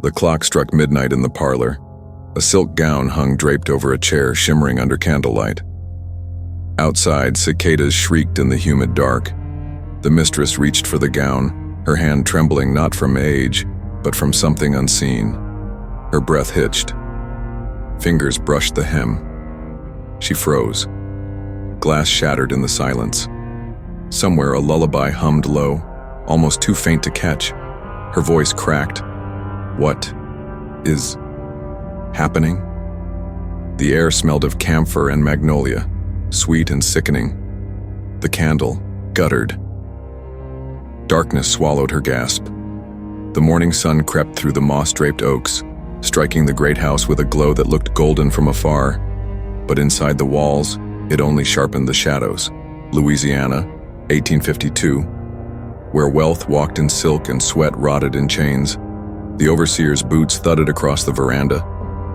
The clock struck midnight in the parlor. A silk gown hung draped over a chair, shimmering under candlelight. Outside, cicadas shrieked in the humid dark. The mistress reached for the gown, her hand trembling not from age, but from something unseen. Her breath hitched. Fingers brushed the hem. She froze. Glass shattered in the silence. Somewhere a lullaby hummed low, almost too faint to catch. Her voice cracked. What is happening? The air smelled of camphor and magnolia, sweet and sickening. The candle guttered. Darkness swallowed her gasp. The morning sun crept through the moss-draped oaks, striking the great house with a glow that looked golden from afar. But inside the walls, it only sharpened the shadows. Louisiana, 1852, where wealth walked in silk and sweat rotted in chains. The overseer's boots thudded across the veranda.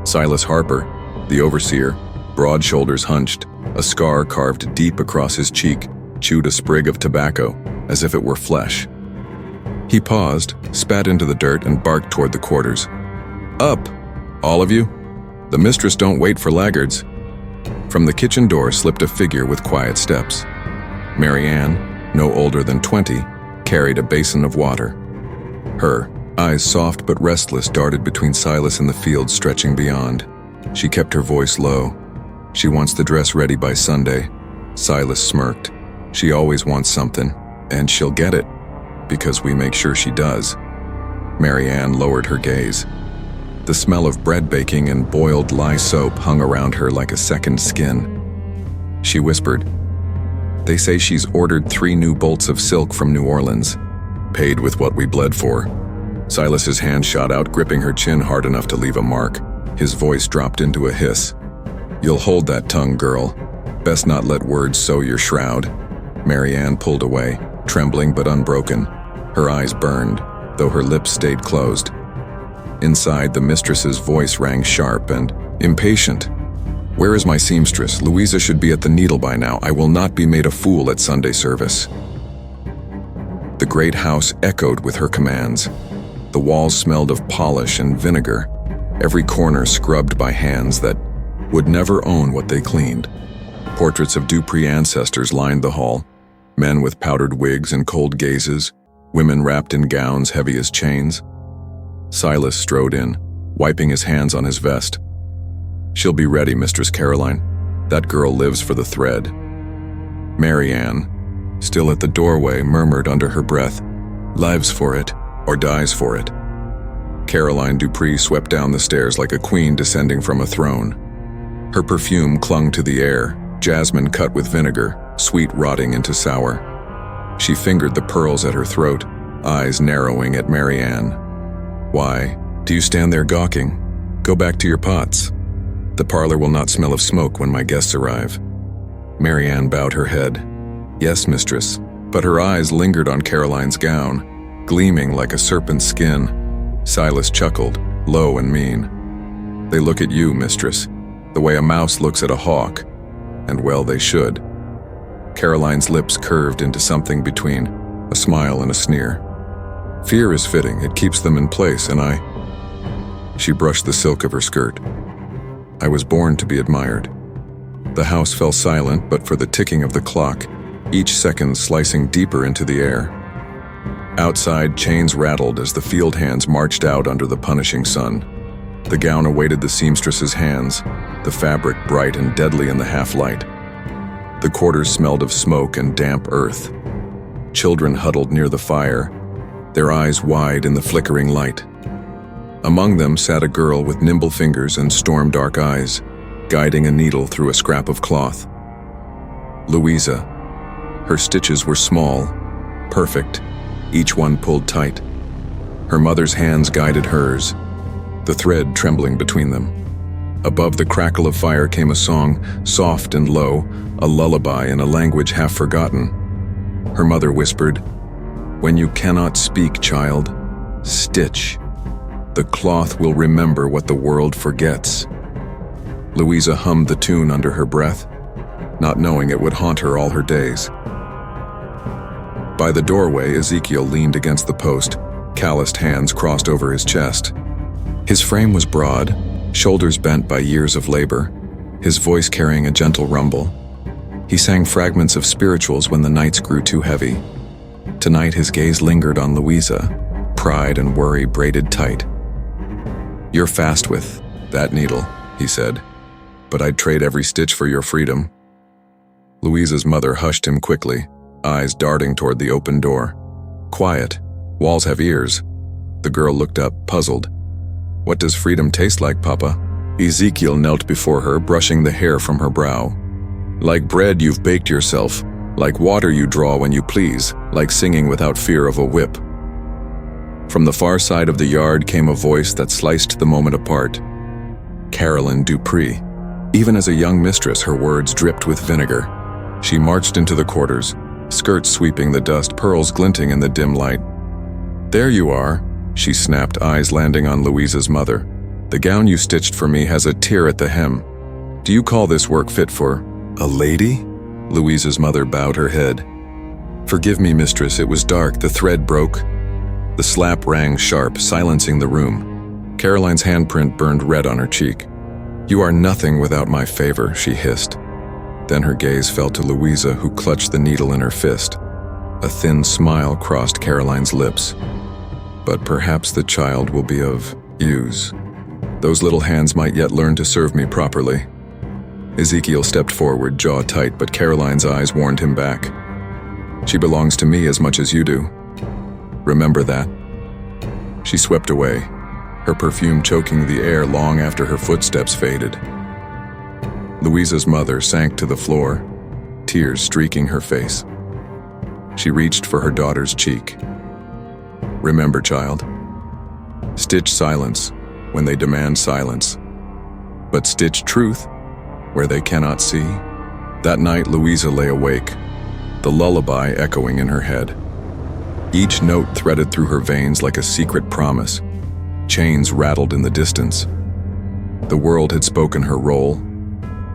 Silas Harper, the overseer, broad shoulders hunched, a scar carved deep across his cheek, chewed a sprig of tobacco, as if it were flesh. He paused, spat into the dirt, and barked toward the quarters. Up, all of you. The mistress don't wait for laggards. From the kitchen door slipped a figure with quiet steps. Mary Ann, no older than 20, carried a basin of water. Her eyes, soft but restless, darted between Silas and the fields stretching beyond. She kept her voice low. She wants the dress ready by Sunday. Silas smirked. She always wants something, and she'll get it, because we make sure she does. Mary Ann lowered her gaze. The smell of bread baking and boiled lye soap hung around her like a second skin. She whispered, "They say she's ordered 3 new bolts of silk from New Orleans, paid with what we bled for." Silas's hand shot out, gripping her chin hard enough to leave a mark. His voice dropped into a hiss. "You'll hold that tongue, girl. Best not let words sow your shroud." Mary Ann pulled away, trembling but unbroken. Her eyes burned, though her lips stayed closed. Inside, the mistress's voice rang sharp and impatient. "Where is my seamstress? Louisa should be at the needle by now. I will not be made a fool at Sunday service." The great house echoed with her commands. The walls smelled of polish and vinegar, every corner scrubbed by hands that would never own what they cleaned. Portraits of Dupree ancestors lined the hall, men with powdered wigs and cold gazes, women wrapped in gowns heavy as chains. Silas strode in, wiping his hands on his vest. "She'll be ready, Mistress Caroline. That girl lives for the thread." Mary Ann, still at the doorway, murmured under her breath, "Lives for it, or dies for it." Caroline Dupree swept down the stairs like a queen descending from a throne. Her perfume clung to the air, jasmine cut with vinegar, sweet rotting into sour. She fingered the pearls at her throat, eyes narrowing at Mary Ann. "Why do you stand there gawking? Go back to your pots. The parlor will not smell of smoke when my guests arrive." Mary Ann bowed her head. "Yes, mistress," but her eyes lingered on Caroline's gown, gleaming like a serpent's skin. Silas chuckled, low and mean. "They look at you, mistress, the way a mouse looks at a hawk, and well they should." Caroline's lips curved into something between a smile and a sneer. "Fear is fitting, it keeps them in place, and I..." She brushed the silk of her skirt. "I was born to be admired." The house fell silent but for the ticking of the clock, each second slicing deeper into the air. Outside, chains rattled as the field hands marched out under the punishing sun. The gown awaited the seamstress's hands, the fabric bright and deadly in the half-light. The quarters smelled of smoke and damp earth. Children huddled near the fire, their eyes wide in the flickering light. Among them sat a girl with nimble fingers and storm-dark eyes, guiding a needle through a scrap of cloth. Louisa. Her stitches were small, perfect, each one pulled tight. Her mother's hands guided hers, the thread trembling between them. Above the crackle of fire came a song, soft and low, a lullaby in a language half forgotten. Her mother whispered, "When you cannot speak, child, stitch. The cloth will remember what the world forgets." Louisa hummed the tune under her breath, not knowing it would haunt her all her days. By the doorway, Ezekiel leaned against the post, calloused hands crossed over his chest. His frame was broad, shoulders bent by years of labor, his voice carrying a gentle rumble. He sang fragments of spirituals when the nights grew too heavy. Tonight his gaze lingered on Louisa, pride and worry braided tight. "You're fast with that needle," he said, "but I'd trade every stitch for your freedom." Louisa's mother hushed him quickly, eyes darting toward the open door. "Quiet. Walls have ears." The girl looked up, puzzled. "What does freedom taste like, Papa?" Ezekiel knelt before her, brushing the hair from her brow. "Like bread you've baked yourself, like water you draw when you please, like singing without fear of a whip." From the far side of the yard came a voice that sliced the moment apart. Carolyn Dupree. Even as a young mistress, her words dripped with vinegar. She marched into the quarters, skirts sweeping the dust, pearls glinting in the dim light. "There you are," she snapped, eyes landing on Louisa's mother. "The gown you stitched for me has a tear at the hem. Do you call this work fit for a lady?" Louisa's mother bowed her head. "Forgive me, mistress, it was dark, the thread broke." The slap rang sharp, silencing the room. Caroline's handprint burned red on her cheek. "You are nothing without my favor," she hissed. Then her gaze fell to Louisa, who clutched the needle in her fist. A thin smile crossed Caroline's lips. "But perhaps the child will be of use. Those little hands might yet learn to serve me properly." Ezekiel stepped forward, jaw tight, but Caroline's eyes warned him back. "She belongs to me as much as you do. Remember that." She swept away, her perfume choking the air long after her footsteps faded. Louisa's mother sank to the floor, tears streaking her face. She reached for her daughter's cheek. "Remember, child, stitch silence when they demand silence, but stitch truth where they cannot see." That night, Louisa lay awake, the lullaby echoing in her head. Each note threaded through her veins like a secret promise. Chains rattled in the distance. The world had spoken her role,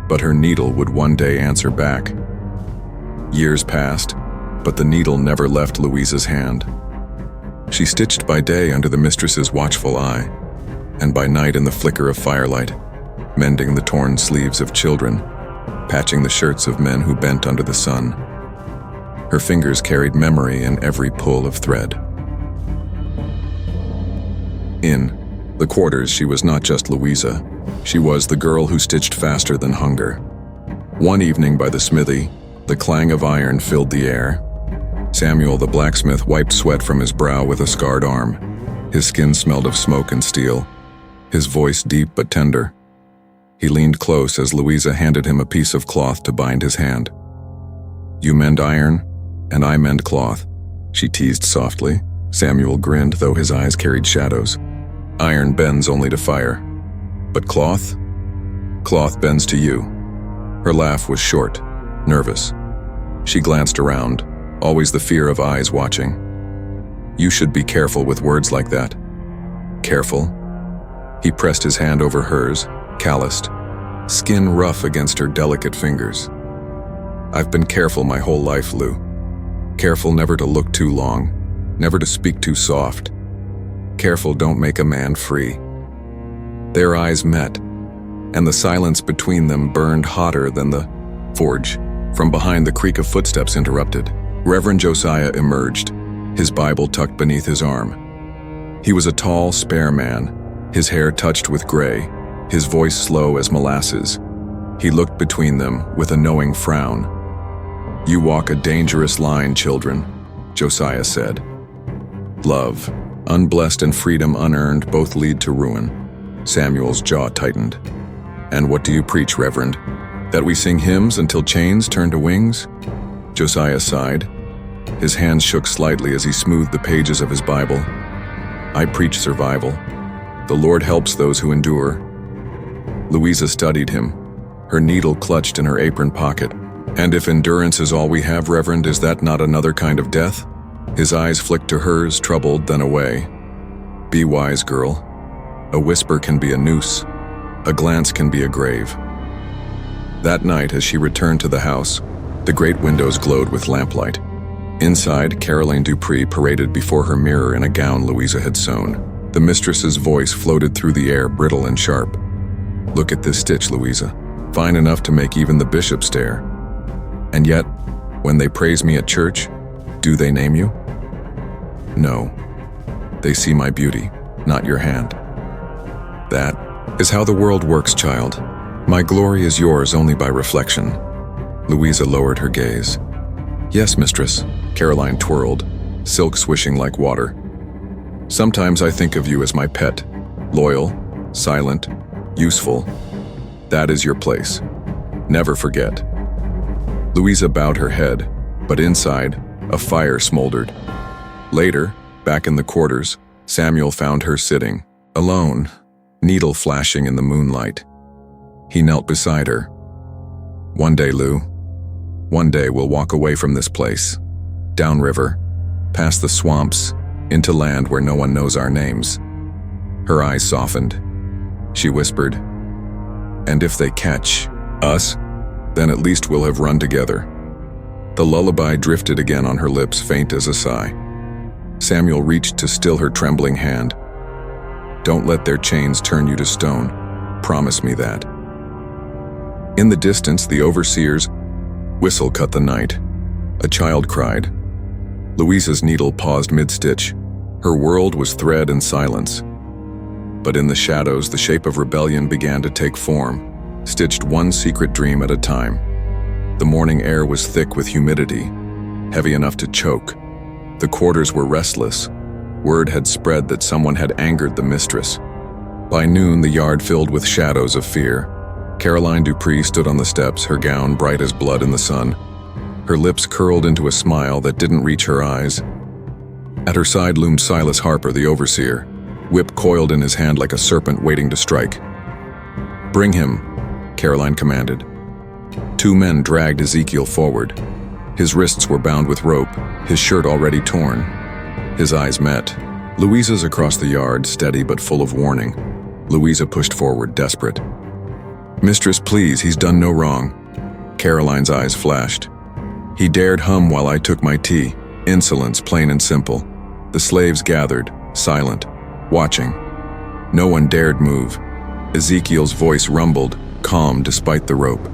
but her needle would one day answer back. Years passed, but the needle never left Louisa's hand. She stitched by day under the mistress's watchful eye, and by night in the flicker of firelight, mending the torn sleeves of children, patching the shirts of men who bent under the sun. Her fingers carried memory in every pull of thread. In the quarters, she was not just Louisa. She was the girl who stitched faster than hunger. One evening by the smithy, the clang of iron filled the air. Samuel the blacksmith wiped sweat from his brow with a scarred arm. His skin smelled of smoke and steel, his voice deep but tender. He leaned close as Louisa handed him a piece of cloth to bind his hand. "You mend iron, and I mend cloth," she teased softly. Samuel grinned, though his eyes carried shadows. "Iron bends only to fire. But cloth? Cloth bends to you." Her laugh was short, nervous. She glanced around, always the fear of eyes watching. "You should be careful with words like that." "Careful?" He pressed his hand over hers, calloused, skin rough against her delicate fingers. "I've been careful my whole life, Lou. Careful never to look too long, never to speak too soft. Careful don't make a man free." Their eyes met, and the silence between them burned hotter than the forge. From behind, the creak of footsteps interrupted. Reverend Josiah emerged, his Bible tucked beneath his arm. He was a tall, spare man, his hair touched with gray, his voice slow as molasses. He looked between them with a knowing frown. "You walk a dangerous line, children," Josiah said. "Love, unblessed, and freedom unearned both lead to ruin." Samuel's jaw tightened. "And what do you preach, Reverend? That we sing hymns until chains turn to wings?" Josiah sighed. His hands shook slightly as he smoothed the pages of his Bible. "I preach survival. The Lord helps those who endure." Louisa studied him, her needle clutched in her apron pocket. "And if endurance is all we have, Reverend, is that not another kind of death?" His eyes flicked to hers, troubled, then away. "Be wise, girl. A whisper can be a noose. A glance can be a grave." That night, as she returned to the house, the great windows glowed with lamplight. Inside, Caroline Dupree paraded before her mirror in a gown Louisa had sewn. The mistress's voice floated through the air, brittle and sharp. "Look at this stitch, Louisa. Fine enough to make even the bishop stare. And yet, when they praise me at church, do they name you? No. They see my beauty, not your hand. That is how the world works, child. My glory is yours only by reflection." Louisa lowered her gaze. "Yes, mistress," Caroline twirled, silk swishing like water. "Sometimes I think of you as my pet, loyal, silent, useful. That is your place. Never forget." Louisa bowed her head, but inside, a fire smoldered. Later, back in the quarters, Samuel found her sitting, alone, needle flashing in the moonlight. He knelt beside her. "One day, Lou. One day we'll walk away from this place. Downriver, past the swamps, into land where no one knows our names." Her eyes softened. She whispered, "And if they catch us, then at least we'll have run together." The lullaby drifted again on her lips, faint as a sigh. Samuel reached to still her trembling hand. "Don't let their chains turn you to stone. Promise me that." In the distance, the overseer's whistle cut the night. A child cried. Louisa's needle paused mid-stitch. Her world was thread and silence. But in the shadows, the shape of rebellion began to take form, stitched one secret dream at a time. The morning air was thick with humidity, heavy enough to choke. The quarters were restless. Word had spread that someone had angered the mistress. By noon, the yard filled with shadows of fear. Caroline Dupree stood on the steps, her gown bright as blood in the sun. Her lips curled into a smile that didn't reach her eyes. At her side loomed Silas Harper, the overseer, whip coiled in his hand like a serpent waiting to strike. "Bring him," Caroline commanded. Two men dragged Ezekiel forward. His wrists were bound with rope, his shirt already torn. His eyes met. Louisa's across the yard, steady but full of warning. Louisa pushed forward, desperate. "Mistress, please, he's done no wrong." Caroline's eyes flashed. "He dared hum while I took my tea. Insolence, plain and simple." The slaves gathered, silent, watching. No one dared move. Ezekiel's voice rumbled, calm despite the rope.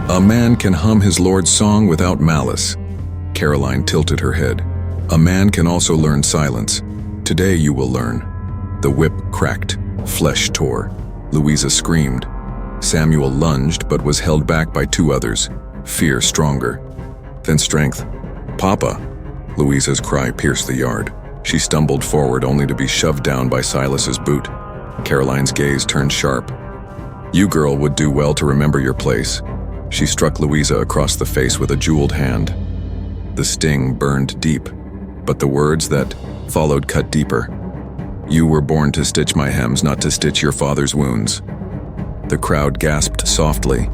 "A man can hum his Lord's song without malice." Caroline tilted her head. "A man can also learn silence. Today you will learn." The whip cracked, flesh tore. Louisa screamed. Samuel lunged but was held back by two others, fear stronger. Then strength. "Papa!" Louisa's cry pierced the yard. She stumbled forward only to be shoved down by Silas's boot. Caroline's gaze turned sharp. "You girl would do well to remember your place." She struck Louisa across the face with a jeweled hand. The sting burned deep, but the words that followed cut deeper. "You were born to stitch my hems, not to stitch your father's wounds." The crowd gasped softly,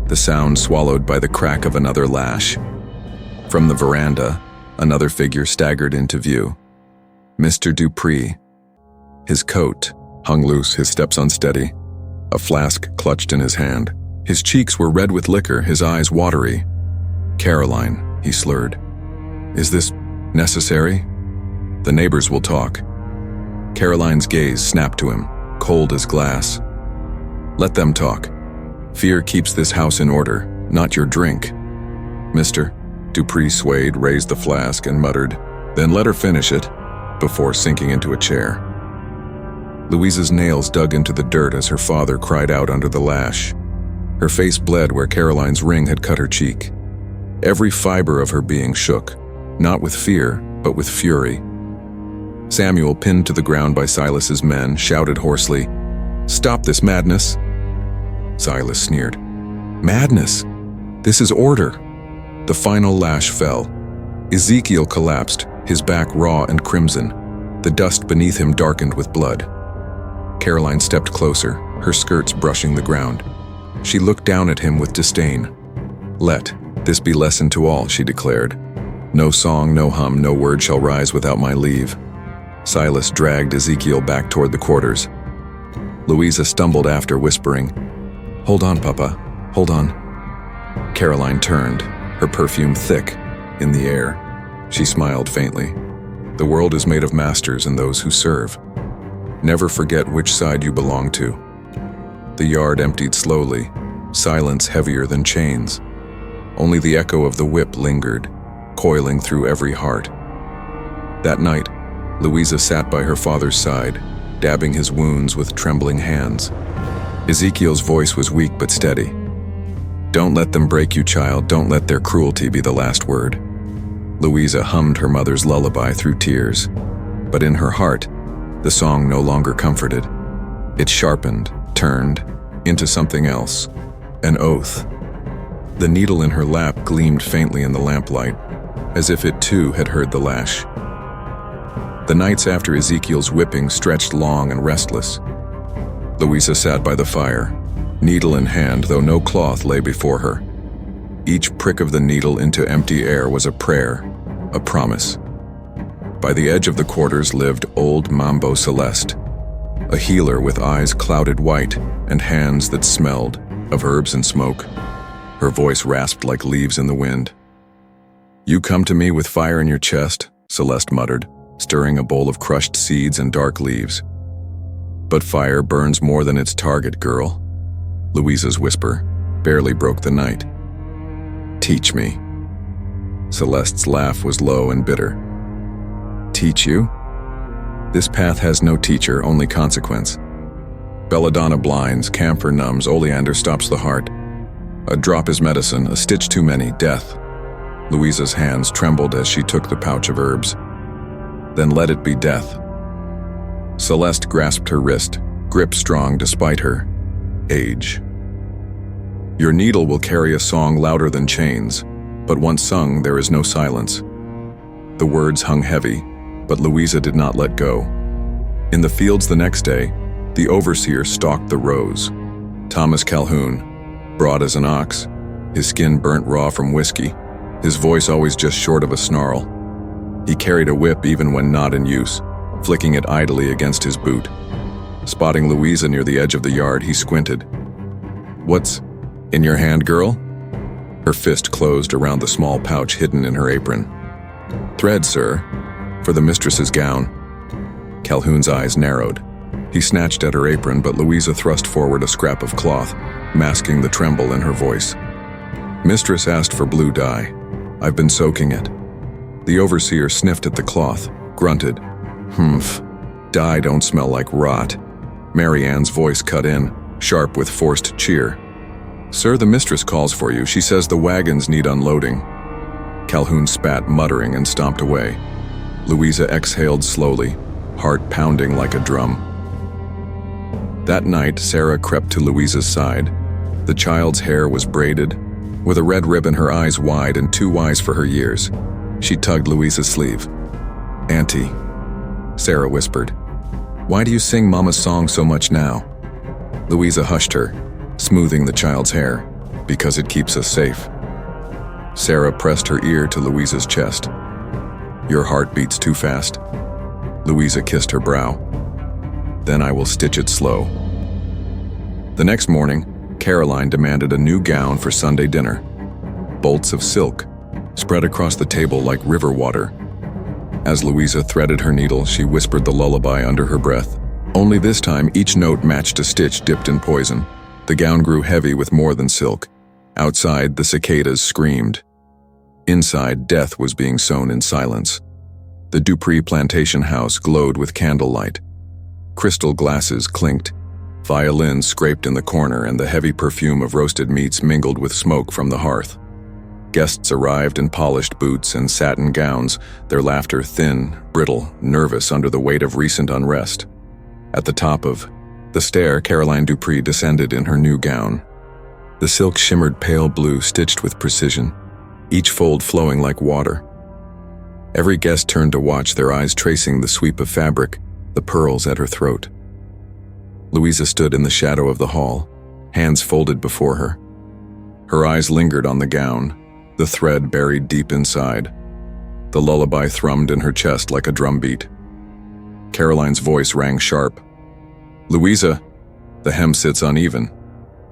the sound swallowed by the crack of another lash. From the veranda, another figure staggered into view. Mr. Dupree. His coat hung loose, his steps unsteady, a flask clutched in his hand. His cheeks were red with liquor, his eyes watery. "Caroline," he slurred. "Is this necessary? The neighbors will talk." Caroline's gaze snapped to him, cold as glass. "Let them talk. Fear keeps this house in order, not your drink." "Mr." Dupree swayed, raised the flask, and muttered, "Then let her finish it," before sinking into a chair. Louisa's nails dug into the dirt as her father cried out under the lash. Her face bled where Caroline's ring had cut her cheek. Every fiber of her being shook, not with fear, but with fury. Samuel, pinned to the ground by Silas's men, shouted hoarsely, "Stop this madness!" Silas sneered. "Madness! This is order!" The final lash fell. Ezekiel collapsed, his back raw and crimson. The dust beneath him darkened with blood. Caroline stepped closer, her skirts brushing the ground. She looked down at him with disdain. "Let this be lesson to all," she declared. "No song, no hum, no word shall rise without my leave." Silas dragged Ezekiel back toward the quarters. Louisa stumbled after, whispering, "Hold on, Papa, hold on." Caroline turned, her perfume thick, in the air. She smiled faintly. "The world is made of masters and those who serve." Never forget which side you belong to. The yard emptied slowly, silence heavier than chains. Only the echo of the whip lingered, coiling through every heart. That night, Louisa sat by her father's side, dabbing his wounds with trembling hands. Ezekiel's voice was weak but steady. "Don't let them break you, child. Don't let their cruelty be the last word." Louisa hummed her mother's lullaby through tears, but in her heart, the song no longer comforted. It sharpened, turned, into something else, an oath. The needle in her lap gleamed faintly in the lamplight, as if it too had heard the lash. The nights after Ezekiel's whipping stretched long and restless. Louisa sat by the fire, needle in hand, though no cloth lay before her. Each prick of the needle into empty air was a prayer, a promise. By the edge of the quarters lived old Mambo Celeste, a healer with eyes clouded white and hands that smelled of herbs and smoke. Her voice rasped like leaves in the wind. "You come to me with fire in your chest," Celeste muttered, stirring a bowl of crushed seeds and dark leaves. "But fire burns more than its target, girl." Louisa's whisper barely broke the night. "Teach me." Celeste's laugh was low and bitter. "Teach you? This path has no teacher, only consequence. Belladonna blinds, camphor numbs, oleander stops the heart. A drop is medicine, a stitch too many, death." Louisa's hands trembled as she took the pouch of herbs. "Then let it be death." Celeste grasped her wrist, grip strong despite her age. "Your needle will carry a song louder than chains, but once sung, there is no silence." The words hung heavy, but Louisa did not let go. In the fields the next day, the overseer stalked the rows. Thomas Calhoun, broad as an ox, his skin burnt raw from whiskey, his voice always just short of a snarl. He carried a whip even when not in use, flicking it idly against his boot. Spotting Louisa near the edge of the yard, he squinted. "What's in your hand, girl?" Her fist closed around the small pouch hidden in her apron. "Thread, sir, for the mistress's gown." Calhoun's eyes narrowed. He snatched at her apron, but Louisa thrust forward a scrap of cloth, masking the tremble in her voice. "Mistress asked for blue dye. I've been soaking it." The overseer sniffed at the cloth, grunted. "Humph, dye don't smell like rot." Mary Ann's voice cut in, sharp with forced cheer. "Sir, the mistress calls for you. She says the wagons need unloading." Calhoun spat, muttering, and stomped away. Louisa exhaled slowly, heart pounding like a drum. That night, Sarah crept to Louisa's side. The child's hair was braided, with a red ribbon, her eyes wide and too wise for her years. She tugged Louisa's sleeve. "Auntie," Sarah whispered, "why do you sing Mama's song so much now?" Louisa hushed her, smoothing the child's hair. "Because it keeps us safe." Sarah pressed her ear to Louisa's chest. "Your heart beats too fast." Louisa kissed her brow. "Then I will stitch it slow." The next morning, Caroline demanded a new gown for Sunday dinner. Bolts of silk, spread across the table like river water. As Louisa threaded her needle, she whispered the lullaby under her breath. Only this time, each note matched a stitch dipped in poison. The gown grew heavy with more than silk. Outside, the cicadas screamed. Inside, death was being sown in silence. The Dupree plantation house glowed with candlelight. Crystal glasses clinked. Violins scraped in the corner, and the heavy perfume of roasted meats mingled with smoke from the hearth. Guests arrived in polished boots and satin gowns, their laughter thin, brittle, nervous under the weight of recent unrest. At the top of the stair, Caroline Dupree descended in her new gown. The silk shimmered pale blue, stitched with precision, each fold flowing like water. Every guest turned to watch, their eyes tracing the sweep of fabric, the pearls at her throat. Louisa stood in the shadow of the hall, hands folded before her. Her eyes lingered on the gown, the thread buried deep inside. The lullaby thrummed in her chest like a drumbeat. Caroline's voice rang sharp. "Louisa, the hem sits uneven.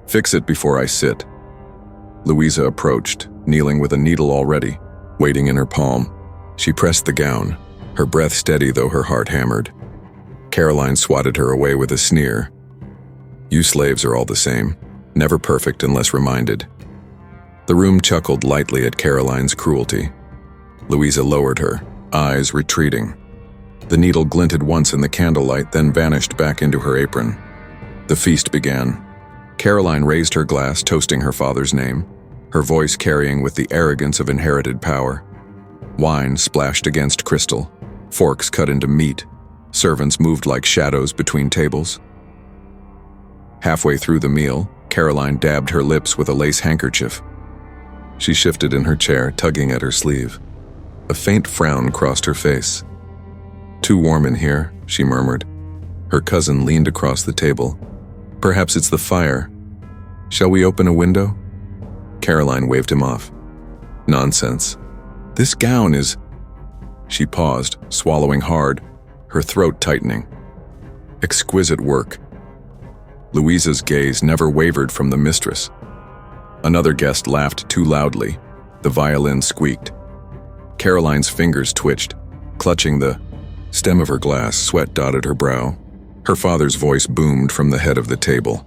Fix it before I sit." Louisa approached, kneeling with a needle already, waiting in her palm. She pressed the gown, her breath steady though her heart hammered. Caroline swatted her away with a sneer. You slaves are all the same, never perfect unless reminded. The room chuckled lightly at Caroline's cruelty. Louisa lowered her, eyes retreating. The needle glinted once in the candlelight, then vanished back into her apron. The feast began. Caroline raised her glass, toasting her father's name, her voice carrying with the arrogance of inherited power. Wine splashed against crystal, forks cut into meat, servants moved like shadows between tables. Halfway through the meal, Caroline dabbed her lips with a lace handkerchief. She shifted in her chair, tugging at her sleeve. A faint frown crossed her face. Too warm in here, she murmured. Her cousin leaned across the table. Perhaps it's the fire. Shall we open a window? Caroline waved him off. Nonsense. This gown is... She paused, swallowing hard, her throat tightening. Exquisite work. Louisa's gaze never wavered from the mistress. Another guest laughed too loudly. The violin squeaked. Caroline's fingers twitched, clutching the stem of her glass. Sweat dotted her brow. Her father's voice boomed from the head of the table.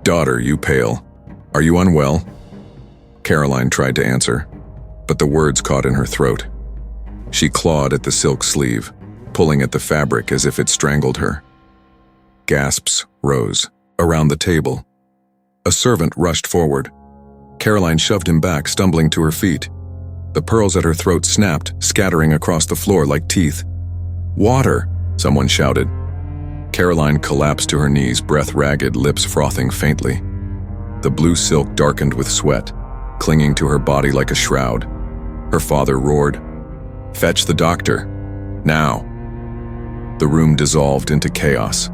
Daughter, you pale. Are you unwell? Caroline tried to answer, but the words caught in her throat. She clawed at the silk sleeve, pulling at the fabric as if it strangled her. Gasps rose around the table. A servant rushed forward. Caroline shoved him back, stumbling to her feet. The pearls at her throat snapped, scattering across the floor like teeth. Water! Someone shouted. Caroline collapsed to her knees, breath ragged, lips frothing faintly. The blue silk darkened with sweat, clinging to her body like a shroud. Her father roared, "Fetch the doctor! Now!" The room dissolved into chaos.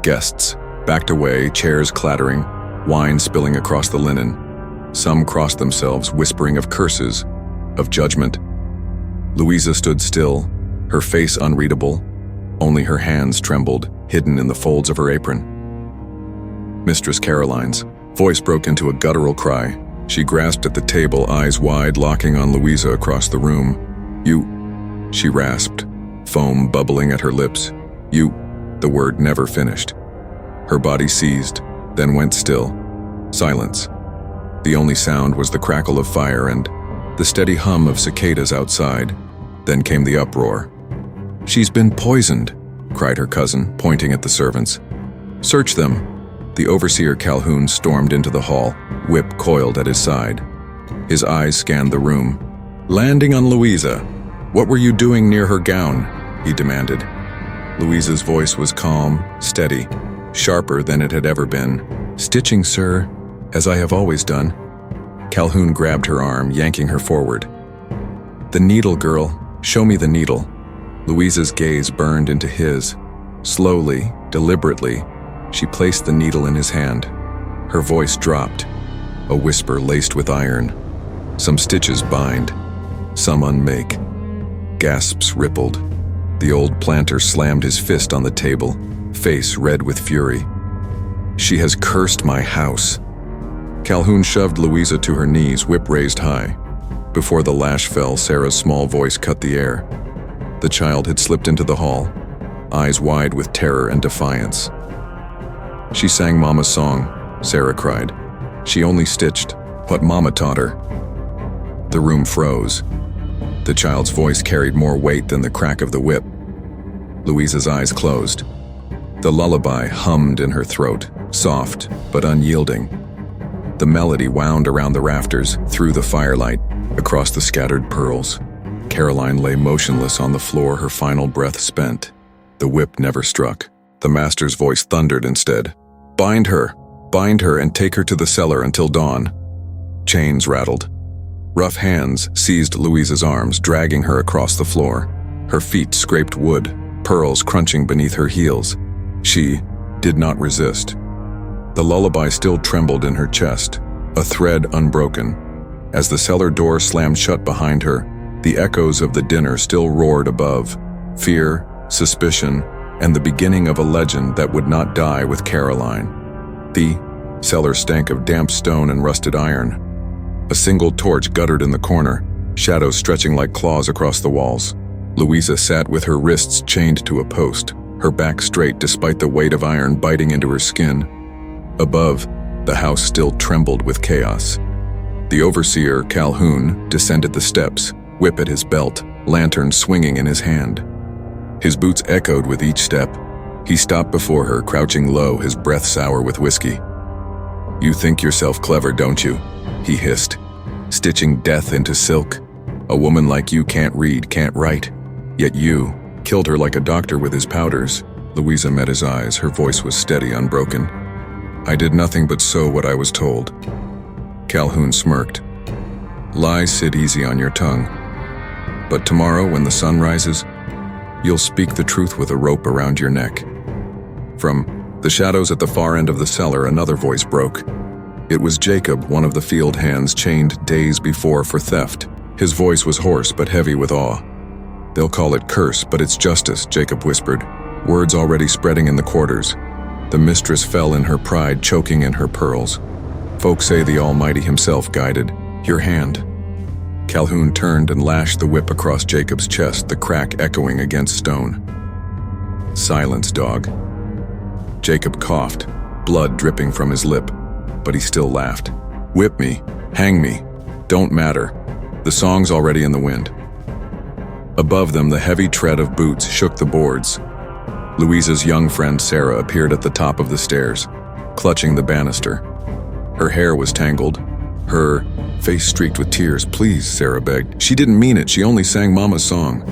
Guests backed away, chairs clattering, wine spilling across the linen. Some crossed themselves, whispering of curses, of judgment. Louisa stood still, her face unreadable. Only her hands trembled, hidden in the folds of her apron. Mistress Caroline's voice broke into a guttural cry. She grasped at the table, eyes wide, locking on Louisa across the room. You, she rasped, foam bubbling at her lips. You, the word never finished. Her body seized, then went still. Silence. The only sound was the crackle of fire and the steady hum of cicadas outside. Then came the uproar. She's been poisoned, cried her cousin, pointing at the servants. Search them. The overseer Calhoun stormed into the hall, whip coiled at his side. His eyes scanned the room. Landing on Louisa. What were you doing near her gown? He demanded. Louisa's voice was calm, steady, sharper than it had ever been. Stitching, sir, as I have always done. Calhoun grabbed her arm, yanking her forward. The needle, girl. Show me the needle. Louisa's gaze burned into his. Slowly, deliberately, she placed the needle in his hand. Her voice dropped, a whisper laced with iron. Some stitches bind, some unmake. Gasps rippled. The old planter slammed his fist on the table, face red with fury. She has cursed my house. Calhoun shoved Louisa to her knees, whip raised high. Before the lash fell, Sarah's small voice cut the air. The child had slipped into the hall, eyes wide with terror and defiance. She sang Mama's song, Sarah cried. She only stitched what Mama taught her. The room froze. The child's voice carried more weight than the crack of the whip. Louisa's eyes closed. The lullaby hummed in her throat, soft but unyielding. The melody wound around the rafters, through the firelight, across the scattered pearls. Caroline lay motionless on the floor, her final breath spent. The whip never struck. The master's voice thundered instead. Bind her, and take her to the cellar until dawn. Chains rattled. Rough hands seized Louisa's arms, dragging her across the floor. Her feet scraped wood, pearls crunching beneath her heels. She did not resist. The lullaby still trembled in her chest, a thread unbroken. As the cellar door slammed shut behind her, the echoes of the dinner still roared above. Fear, suspicion, and the beginning of a legend that would not die with Caroline. The cellar stank of damp stone and rusted iron. A single torch guttered in the corner, shadows stretching like claws across the walls. Louisa sat with her wrists chained to a post, her back straight despite the weight of iron biting into her skin. Above, the house still trembled with chaos. The overseer, Calhoun, descended the steps, whip at his belt, lantern swinging in his hand. His boots echoed with each step. He stopped before her, crouching low, his breath sour with whiskey. "You think yourself clever, don't you?" he hissed. "Stitching death into silk. A woman like you can't read, can't write. Yet you killed her like a doctor with his powders." Louisa met his eyes. Her voice was steady, unbroken. "I did nothing but sow what I was told." Calhoun smirked. "Lies sit easy on your tongue. But tomorrow, when the sun rises, you'll speak the truth with a rope around your neck." From the shadows at the far end of the cellar, another voice broke. It was Jacob, one of the field hands chained days before for theft. His voice was hoarse but heavy with awe. "They'll call it curse, but it's justice," Jacob whispered, words already spreading in the quarters. The mistress fell in her pride, choking in her pearls. "Folk say the Almighty himself guided. Your hand." Calhoun turned and lashed the whip across Jacob's chest, the crack echoing against stone. "Silence, dog." Jacob coughed, blood dripping from his lip, but he still laughed. "Whip me, hang me, don't matter. The song's already in the wind." Above them, the heavy tread of boots shook the boards. Louisa's young friend Sarah appeared at the top of the stairs, clutching the banister. Her hair was tangled, her face streaked with tears. "Please," Sarah begged. "She didn't mean it. She only sang Mama's song."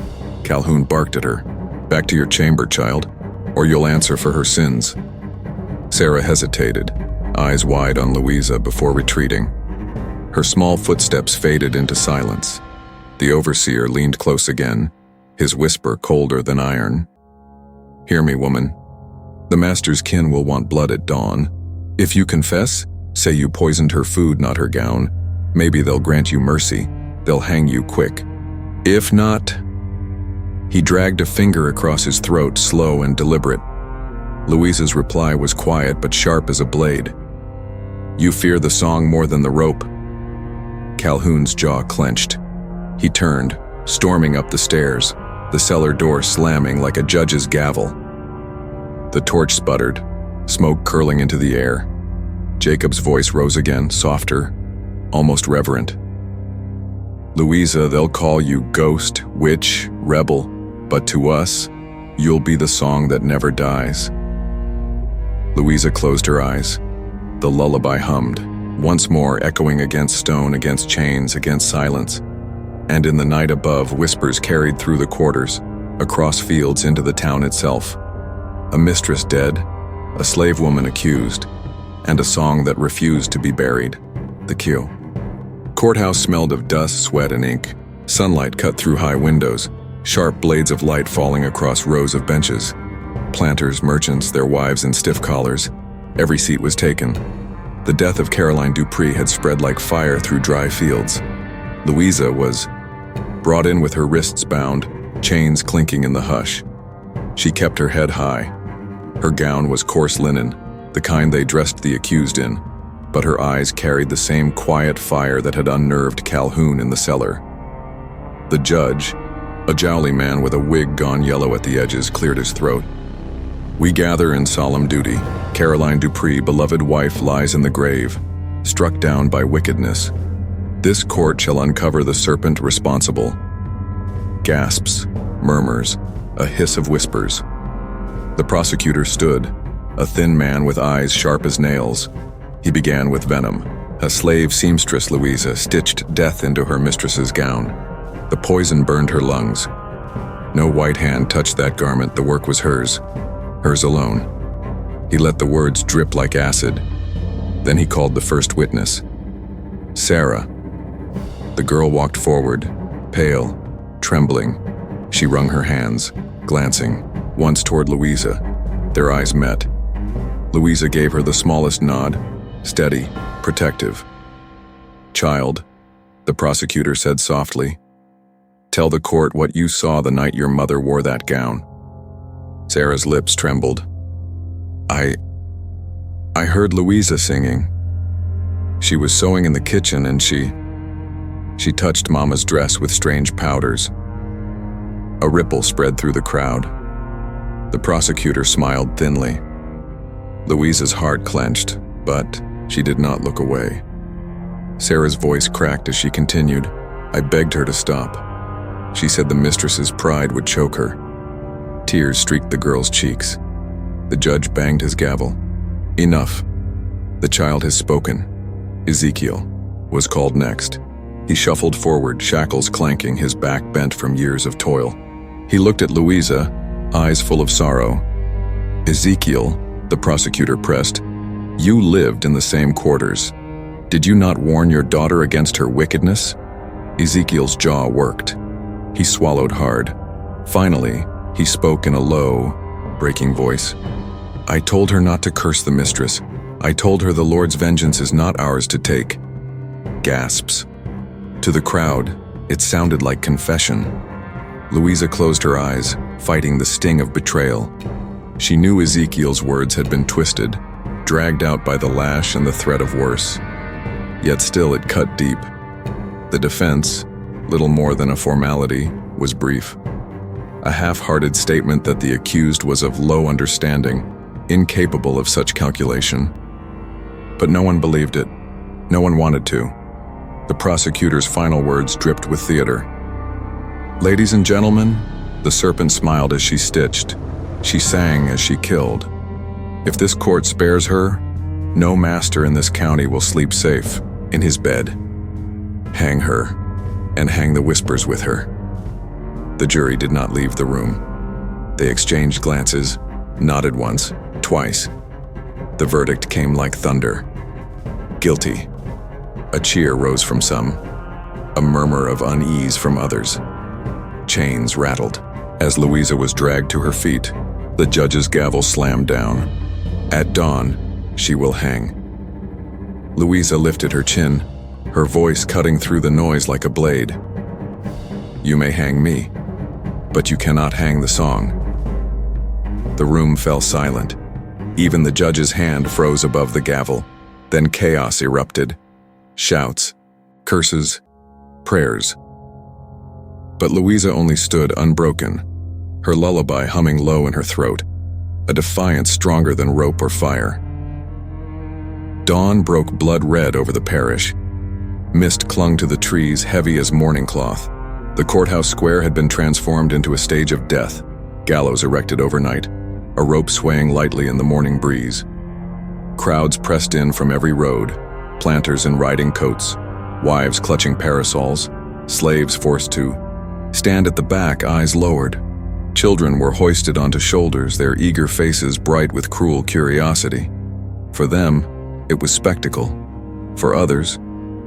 Calhoun barked at her. "Back to your chamber, child, or you'll answer for her sins." Sarah hesitated, eyes wide on Louisa before retreating. Her small footsteps faded into silence. The overseer leaned close again, his whisper colder than iron. "Hear me, woman. The master's kin will want blood at dawn. If you confess, say you poisoned her food, not her gown, maybe they'll grant you mercy. They'll hang you quick. If not..." He dragged a finger across his throat, slow and deliberate. Louisa's reply was quiet but sharp as a blade. "You fear the song more than the rope." Calhoun's jaw clenched. He turned, storming up the stairs, the cellar door slamming like a judge's gavel. The torch sputtered, smoke curling into the air. Jacob's voice rose again, softer, almost reverent. "Louisa, they'll call you ghost, witch, rebel, but to us, you'll be the song that never dies." Louisa closed her eyes. The lullaby hummed, once more echoing against stone, against chains, against silence. And in the night above, whispers carried through the quarters, across fields into the town itself. A mistress dead, a slave woman accused, and a song that refused to be buried, the cue. Courthouse smelled of dust, sweat, and ink. Sunlight cut through high windows, sharp blades of light falling across rows of benches. Planters, merchants, their wives in stiff collars. Every seat was taken. The death of Caroline Dupree had spread like fire through dry fields. Louisa was brought in with her wrists bound, chains clinking in the hush. She kept her head high. Her gown was coarse linen, the kind they dressed the accused in, but her eyes carried the same quiet fire that had unnerved Calhoun in the cellar. The judge, a jowly man with a wig gone yellow at the edges, cleared his throat. "We gather in solemn duty. Caroline Dupree, beloved wife, lies in the grave, struck down by wickedness. This court shall uncover the serpent responsible." Gasps, murmurs, a hiss of whispers. The prosecutor stood, a thin man with eyes sharp as nails. He began with venom. A slave seamstress, Louisa, stitched death into her mistress's gown. The poison burned her lungs. No white hand touched that garment. The work was hers, hers alone. He let the words drip like acid. Then he called the first witness. Sarah. The girl walked forward, pale, trembling. She wrung her hands, glancing, once toward Louisa. Their eyes met. Louisa gave her the smallest nod, steady, protective. "Child," the prosecutor said softly, "tell the court what you saw the night your mother wore that gown." Sarah's lips trembled. I heard Louisa singing. She was sewing in the kitchen and she touched Mama's dress with strange powders. A ripple spread through the crowd. The prosecutor smiled thinly. Louisa's heart clenched, but she did not look away. Sarah's voice cracked as she continued. I begged her to stop. She said the mistress's pride would choke her. Tears streaked the girl's cheeks. The judge banged his gavel. Enough. The child has spoken. Ezekiel was called next. He shuffled forward, shackles clanking, his back bent from years of toil. He looked at Louisa, eyes full of sorrow. Ezekiel, the prosecutor pressed, you lived in the same quarters. Did you not warn your daughter against her wickedness? Ezekiel's jaw worked. He swallowed hard. Finally, he spoke in a low, breaking voice. I told her not to curse the mistress. I told her the Lord's vengeance is not ours to take. Gasps. To the crowd, it sounded like confession. Louisa closed her eyes, fighting the sting of betrayal. She knew Ezekiel's words had been twisted, dragged out by the lash and the threat of worse. Yet still it cut deep. The defense, little more than a formality, was brief. A half-hearted statement that the accused was of low understanding, incapable of such calculation. But no one believed it. No one wanted to. The prosecutor's final words dripped with theater. Ladies and gentlemen, the serpent smiled as she stitched. She sang as she killed. If this court spares her, no master in this county will sleep safe in his bed. Hang her, and hang the whispers with her. The jury did not leave the room. They exchanged glances, nodded once, twice. The verdict came like thunder. Guilty. A cheer rose from some, a murmur of unease from others. Chains rattled. As Louisa was dragged to her feet, the judge's gavel slammed down. At dawn, she will hang. Louisa lifted her chin, her voice cutting through the noise like a blade. You may hang me, but you cannot hang the song. The room fell silent. Even the judge's hand froze above the gavel. Then chaos erupted. Shouts, curses, prayers. But Louisa only stood unbroken, her lullaby humming low in her throat, a defiance stronger than rope or fire. Dawn broke blood red over the parish. Mist clung to the trees, heavy as mourning cloth. The courthouse square had been transformed into a stage of death, gallows erected overnight, a rope swaying lightly in the morning breeze. Crowds pressed in from every road, planters in riding coats, wives clutching parasols, slaves forced to stand at the back, eyes lowered. Children were hoisted onto shoulders, their eager faces bright with cruel curiosity. For them, it was spectacle. For others,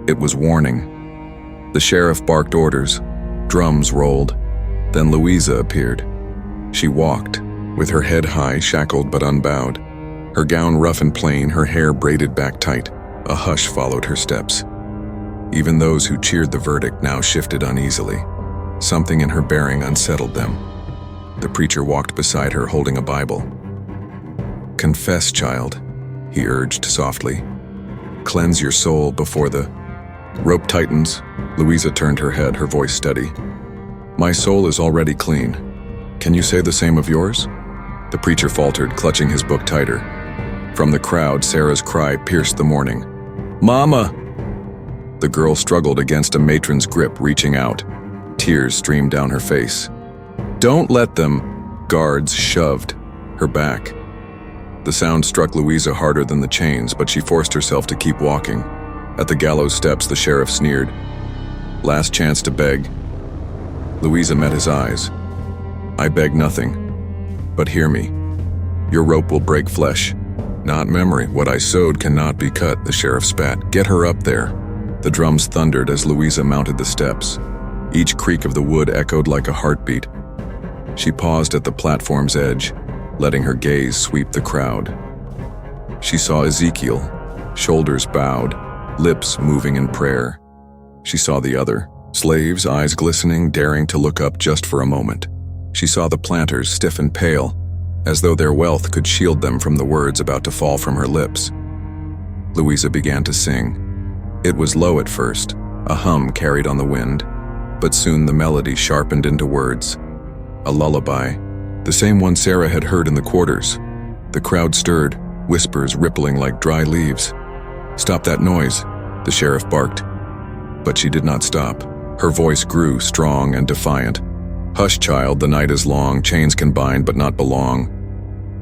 it was warning. The sheriff barked orders. Drums rolled. Then Louisa appeared. She walked, with her head high, shackled but unbowed. Her gown rough and plain, her hair braided back tight. A hush followed her steps. Even those who cheered the verdict now shifted uneasily. Something in her bearing unsettled them. The preacher walked beside her, holding a Bible. Confess, child, he urged softly. Cleanse your soul before the rope tightens. Louisa turned her head, her voice steady. My soul is already clean. Can you say the same of yours? The preacher faltered, clutching his book tighter. From the crowd, Sarah's cry pierced the morning. Mama! The girl struggled against a matron's grip, reaching out. Tears streamed down her face. Don't let them! Guards shoved her back. The sound struck Louisa harder than the chains, but she forced herself to keep walking. At the gallows steps, the sheriff sneered. Last chance to beg. Louisa met his eyes. I beg nothing, but hear me. Your rope will break flesh, not memory. What I sowed cannot be cut, the sheriff spat. Get her up there. The drums thundered as Louisa mounted the steps. Each creak of the wood echoed like a heartbeat. She paused at the platform's edge, letting her gaze sweep the crowd. She saw Ezekiel, shoulders bowed, lips moving in prayer. She saw the other, slaves, eyes glistening, daring to look up just for a moment. She saw the planters, stiff and pale, as though their wealth could shield them from the words about to fall from her lips. Louisa began to sing. It was low at first, a hum carried on the wind, but soon the melody sharpened into words. A lullaby, The same one Sarah had heard in the quarters. The crowd stirred, whispers rippling like dry leaves. "Stop that noise," the sheriff barked. But she did not stop. Her voice grew strong and defiant. "Hush, child, the night is long, chains can bind but not belong."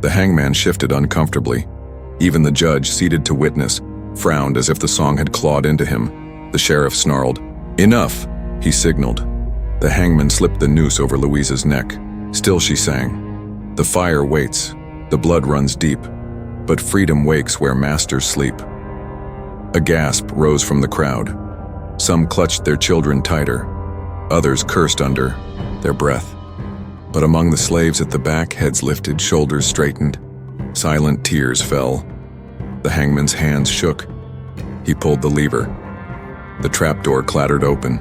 The hangman shifted uncomfortably. Even the judge, seated to witness, frowned as if the song had clawed into him. The sheriff snarled. "Enough," he signaled. The hangman slipped the noose over Louisa's neck. Still she sang. "The fire waits, the blood runs deep, but freedom wakes where masters sleep." A gasp rose from the crowd. Some clutched their children tighter. Others cursed under their breath. But among the slaves at the back, heads lifted, shoulders straightened. Silent tears fell. The hangman's hands shook. He pulled the lever. The trapdoor clattered open.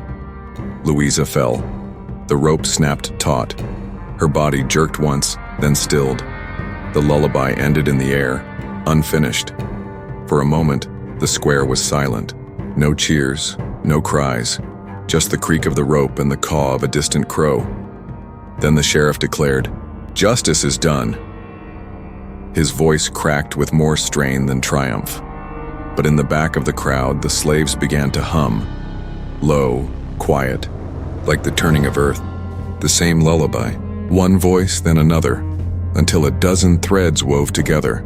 Louisa fell. The rope snapped taut. Her body jerked once, then stilled. The lullaby ended in the air, unfinished. For a moment, the square was silent. No cheers, no cries, just the creak of the rope and the caw of a distant crow. Then the sheriff declared, "Justice is done." His voice cracked with more strain than triumph. But in the back of the crowd, the slaves began to hum. Low, quiet, like the turning of earth. The same lullaby, one voice, then another, until a dozen threads wove together.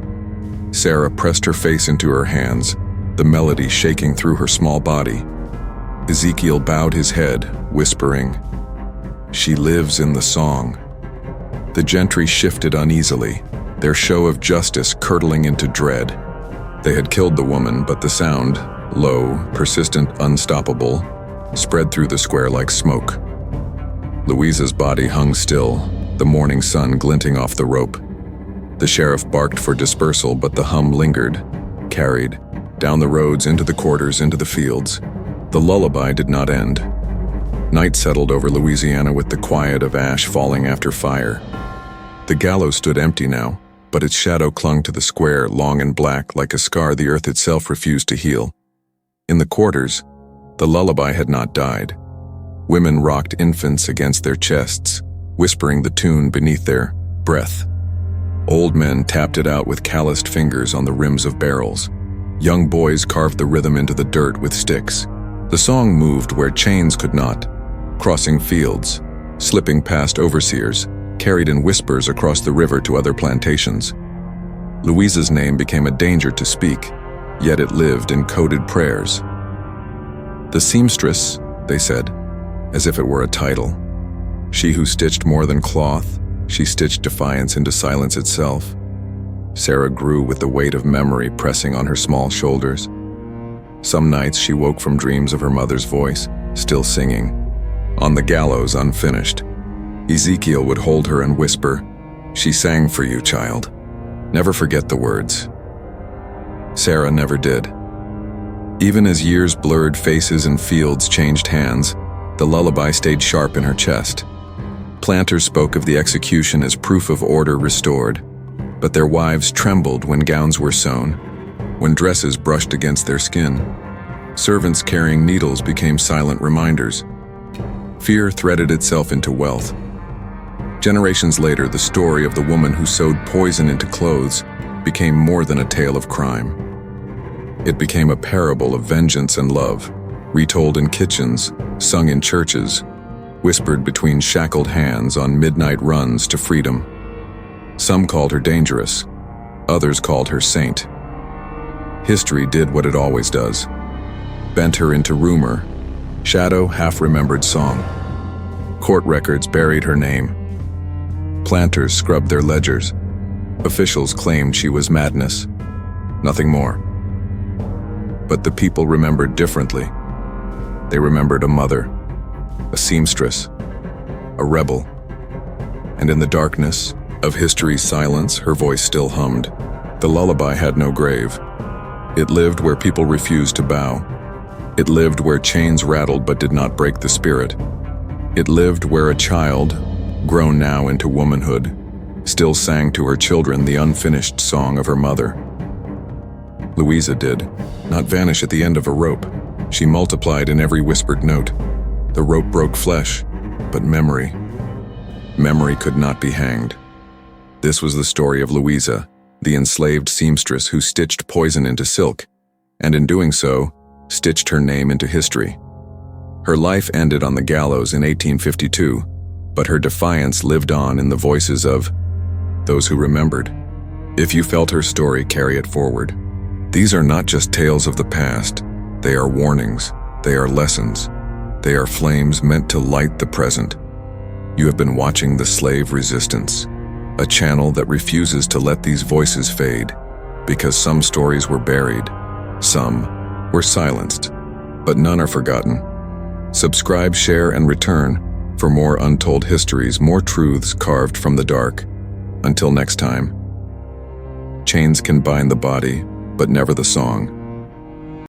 Sarah pressed her face into her hands, the melody shaking through her small body. Ezekiel bowed his head, whispering, "She lives in the song." The gentry shifted uneasily, their show of justice curdling into dread. They had killed the woman, but the sound, low, persistent, unstoppable, spread through the square like smoke. Louisa's body hung still, the morning sun glinting off the rope. The sheriff barked for dispersal, but the hum lingered, carried, down the roads, into the quarters, into the fields. The lullaby did not end. Night settled over Louisiana with the quiet of ash falling after fire. The gallows stood empty now, but its shadow clung to the square, long and black, like a scar the earth itself refused to heal. In the quarters, the lullaby had not died. Women rocked infants against their chests, whispering the tune beneath their breath. Old men tapped it out with calloused fingers on the rims of barrels. Young boys carved the rhythm into the dirt with sticks. The song moved where chains could not, crossing fields, slipping past overseers, carried in whispers across the river to other plantations. Louisa's name became a danger to speak, yet it lived in coded prayers. "The seamstress," they said, as if it were a title. She who stitched more than cloth, she stitched defiance into silence itself. Sarah grew with the weight of memory pressing on her small shoulders. Some nights she woke from dreams of her mother's voice, still singing. On the gallows, unfinished, Ezekiel would hold her and whisper, "She sang for you, child. Never forget the words." Sarah never did. Even as years blurred faces and fields changed hands, the lullaby stayed sharp in her chest. Planters spoke of the execution as proof of order restored, but their wives trembled when gowns were sewn, when dresses brushed against their skin. Servants carrying needles became silent reminders. Fear threaded itself into wealth. Generations later, the story of the woman who sewed poison into clothes became more than a tale of crime. It became a parable of vengeance and love, retold in kitchens, sung in churches, whispered between shackled hands on midnight runs to freedom. Some called her dangerous, others called her saint. History did what it always does, bent her into rumor, shadow, half-remembered song. Court records buried her name. Planters scrubbed their ledgers. Officials claimed she was madness, nothing more. But the people remembered differently. They remembered a mother, a seamstress, a rebel. And in the darkness of history's silence, her voice still hummed. The lullaby had no grave. It lived where people refused to bow. It lived where chains rattled but did not break the spirit. It lived where a child, grown now into womanhood, still sang to her children the unfinished song of her mother. Louisa did not vanish at the end of a rope. She multiplied in every whispered note. The rope broke flesh, but memory could not be hanged. This was the story of Louisa, the enslaved seamstress who stitched poison into silk, and in doing so, stitched her name into history. Her life ended on the gallows in 1852, but her defiance lived on in the voices of those who remembered. If you felt her story, carry it forward. These are not just tales of the past. They are warnings. They are lessons. They are flames meant to light the present. You have been watching the slave resistance, a channel that refuses to let these voices fade, because some stories were buried, some were silenced, but none are forgotten. Subscribe, share, and return for more untold histories, more truths carved from the dark. Until next time. Chains can bind the body, but never the song.